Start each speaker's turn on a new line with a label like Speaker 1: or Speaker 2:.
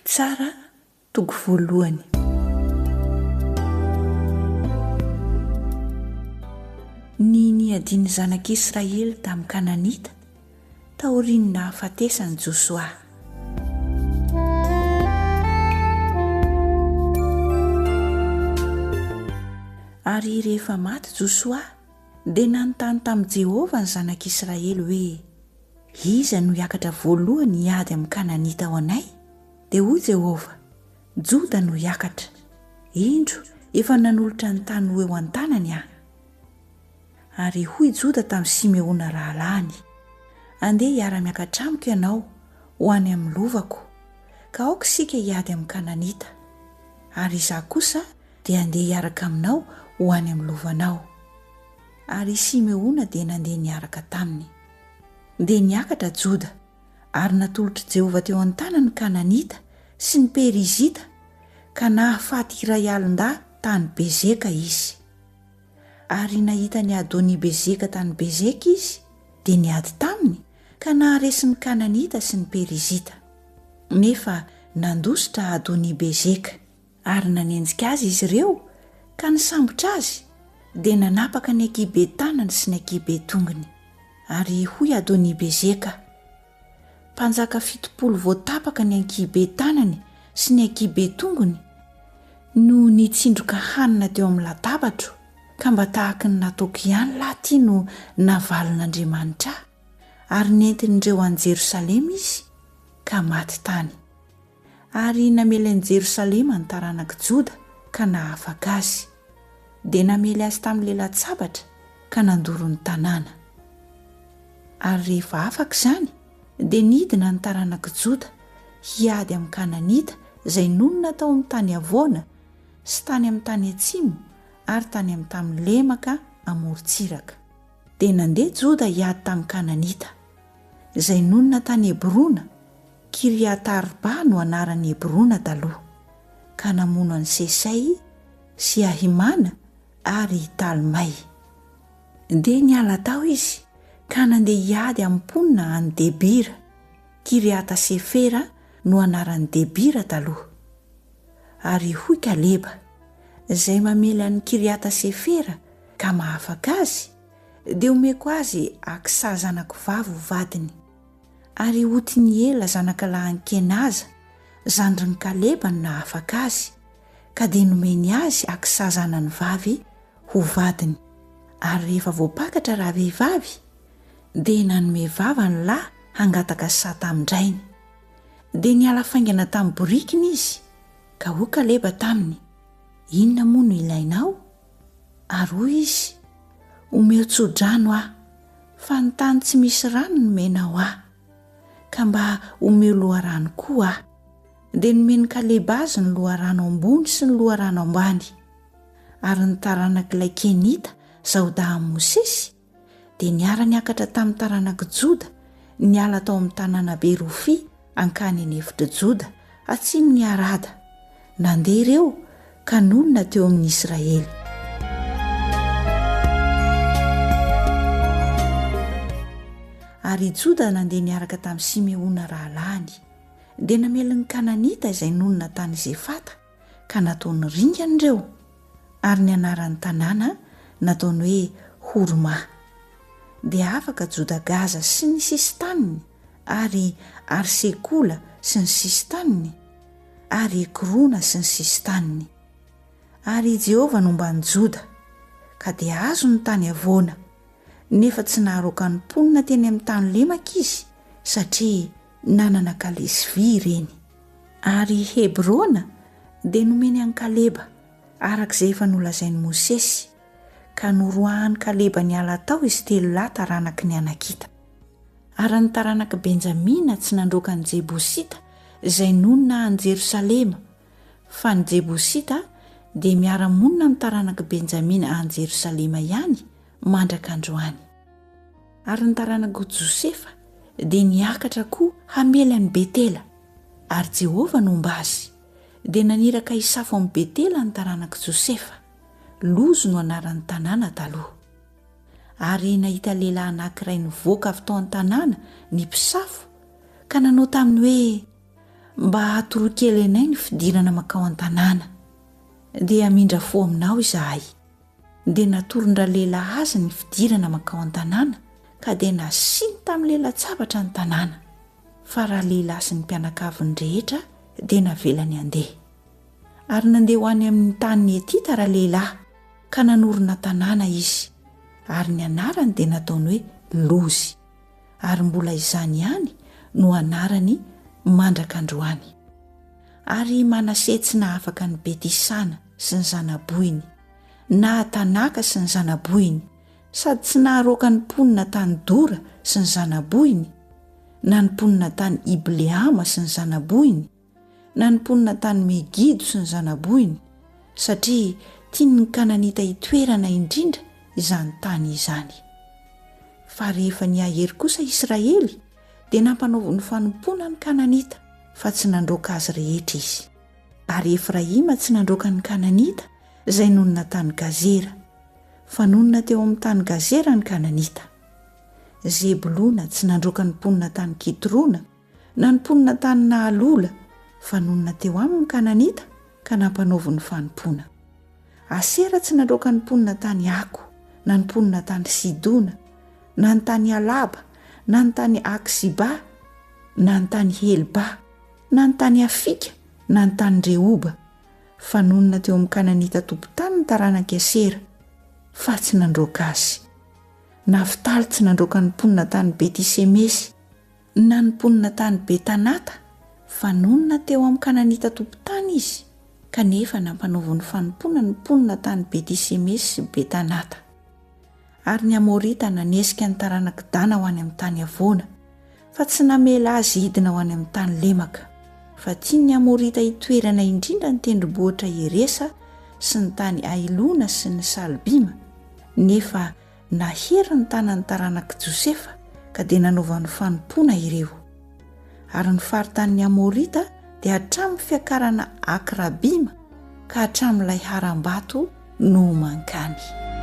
Speaker 1: tsara togo voalohany. Ny niadiany zanak'Israely tamin'ny Kananita taorian'ny hafatesany Josoa. Ary rehefa maty Josoa dia nanontany tamin'i Jehovah ny zanak'Israely hoe iza no hiakatra voalohany hiady amin'ny Kananita ao anay? Dia hoy Jehovah, Joda no hiakatra. Indro efa nanolotra ny tany ho eo an-tanany aho. Ary hoy Joda tamin'ny Simeona rahalany, andeha hiara-miakatra amiko ianao ho any amin'ny lovako, ka aoka isika hiady amin'ny Kananita. Ary izaho kosa dia andeha hiaraka aminao ho any amin'ny lovanao. Ary Simeona dia nandeha niaraka taminy. Dia niakatra Joda, ary natolotra Jehovah teo an-tanany Kananita sy ny Perizita, ka nahafaty iray alin-dahy tany Bezeka izy. Ary nahita ny Adoni Bezeka tany Bezeka izy, dia niady taminy, ka naharesy ny Kananita sy ny Perizita. Nefa nandositra Adoni Bezeka, ary nanenjika azy izy ireo, ka nisambotra azy, dia nanapaka ny ankibe tanany sy ny ankibe tongony. Ary hoy Adoni Bezeka, mpanjaka 70 voatapaka ny ankibe tanany sy ny ankibe tongony no nitsindroka hanina teo amin'ny latabatro, ka mba tahaka ny nataoko ihany lahy no navalin'Andriamanitra. Ary nentin'ireo any Jerosalema izy, ka maty tany. Ary namela ny Jerosalema ny taranaka Joda, ka nahafaka azy. Dia namely azy tamin'ny lelan-tsabatra, ka nandoro ny tanàna. Ary rehefa afaka izany, dia nidina ny taranaka Joda hiady amin'ny Kananita izay nonona tao amin'ny tany avoana sy tany amin'ny tany atsimo ary tany amin'ny tany lemaka amorontsiraka. Dia nandeha Joda hiady tamin'ny Kananita izay nonona tany Hebrona, Kiriat-Arba no anaran'ny Hebrona taloha, ka namono an'i Sesay sy Ahimana ary Talmay. Dia niala tao izy, ka nandeha hiady amin'ny mponina any Debira, Kiriat-Sefera no anaran'ny Debira taloha. Ary hoy Kaleba, izay mamela ny Kiriat-Sefera ka mahafaka azy, dia omeko azy Aksa zanako vavy ho vadiny. Ary Otiniela zanakalahin'i Kenaza, zandrin'i Kaleba no nahafaka azy, ka dia nomeny azy Aksa zanany vavy ho vadiny. Ary rehefa voapakatra raha vehivavy, dia nanome vava ny lahy hangataka sata tamin-drainy. Dia niala faingana tamin'ny borikiny izy, ka hoy Kaleba taminy, inona moa no ilainao? Ary hoy izy, omeo tso-drano aho, fa ny tany tsy misy rano nomenao aho, ka mba omeo loharano koa aho. Dia nomeny Kaleba azy ny loharano ambony sy ny loharano ambany. Ary ny taranak'ilay Kenita Zaodahan'i Mosesy dia niara niakatra tamin'ny taranaka Joda, niala tao amin'ny tanàna Berofi ankany an'efitra Joda atsimon'ny Arada. Nandeha ireo ka nonona teo amin'ny Israely. Ary Joda nandeha niaraka tamin'ny Simeona rahalany, dia namela ny Kananita izay nonona tany Zefata, ka nataony ringana ireo. Ary ny anaran'ny tanàna nataony hoe Horma. Dia afaka Joda Gaza sy ny sisin-taniny, ary Arsekola sy ny sisin-taniny, ary Ekrona sy ny sisin-taniny. Ary Jehovah nombany Joda, ka dia azo ny tany avoana, nefa tsy naharoaka ny mponina teny amin'ny tany lemaka izy, satria nanana kalesy vy ireny. Ary Hebrona dia nomeny an'i Kaleba, arak'izay efa nolazain'i Mosesy, ka noroahany Kaleba niala tao izy 3 lahy taranaky ny Anakita. Ary ny taranaka Benjamina tsy nandroaka ny Jebosita izay nonona any Jerosalema, fa ny Jebosita dia miara-monina amin'ny taranaka Benjamina any Jerosalema ihany mandraka androany. Ary ny taranaka Josefa dia niakatra koa hamela ny Betela, ary Jehovah nomba azy. Dia naniraka hisafo amin'ny Betela ny taranaka Josefa, Lozo no anaran'ny tanàna taloha. Ary nahita lehilahy anankiray nivoaka avy tao an-tanàna ny mpisafo, ka nanao taminy hoe, mba hatorokely anay ny fidirana makao an-tanàna dia amindra fo aminao izahay dia natorondra lehilahy azy ny fidirana makao an-tanàna ka dia nasiny tamin'ny lehilahy-tsabatra ny tanàna fa raha lehilahy sy ny mpianakaviny rehetra dia navelany andeha ary nandeha ho any amin'ny tany Etita raha lehilahy ka nanorona tanàna izy ary ny anarany dia nataony hoe Lozy ary mbola izany ihany no anarany mandrak'androany ary Manase tsy nahafaka ny Betisana sy ny zanaboiny na Tanaka sy ny zanaboiny sady tsy naharoaka ny mponina tany Dora sy ny zanaboiny na ny mponina tany Ibleama sy ny zanaboiny na ny mponina tany Megido sy ny zanaboiny satria tiany ny Kananita hitoerana indrindra izany tany izany. Fa rehefa niahery kosa Israely dia nampanaovy ny fanompoana ny Kananita fa tsy nandroaka azy rehetra izy. Ary Efraima tsy nandroaka ny Kananita izay nonona tany Gazera fa nonona teo amin'ny tany Gazera ny Kananita. Zebulona tsy nandroaka ny mponina tany Kitrona na ny mponina tany Naalola fa nonona teo amin'ny Kananita ka nampanaovy ny fanompoana. Asera tsy nandroaka ny mponina tany Ako na ny mponina tany Sidona na ny tany Alaba na ny tany Aksiba na ny tany Helba na ny tany Afika na ny tany Rehoba fa nonona teo amin'ny Kananita tompon-tany ny taranaka Asera fa tsy nandroaka azy. Naftaly tsy nandroaka ny mponina tany Betisemesy na ny mponina tany Betanata fa nonona teo amin'ny Kananita tompon-tany izy kanefa nampanaovy ny fanompoana ny mponina tany Betisemesy sy Betanata. Ary ny Amorita nanesika ny taranaka Dana ho any amin'ny tany Avoana fa tsy namela azy hidina ho any amin'ny tany Lemaka fa tiany ny Amorita hitoerana indrindra ny tendrombohitra Eresa sy ny tany Ailona sy ny Salbima nefa nahery ny tanan'ny taranaka Josefa ka dia nanaovany fanompoana ireo. Ary ny faritanin'ny Amorita dia hatramin'ny fiakarana Akrabima ka hatramin'ilay haram-bato no mankany.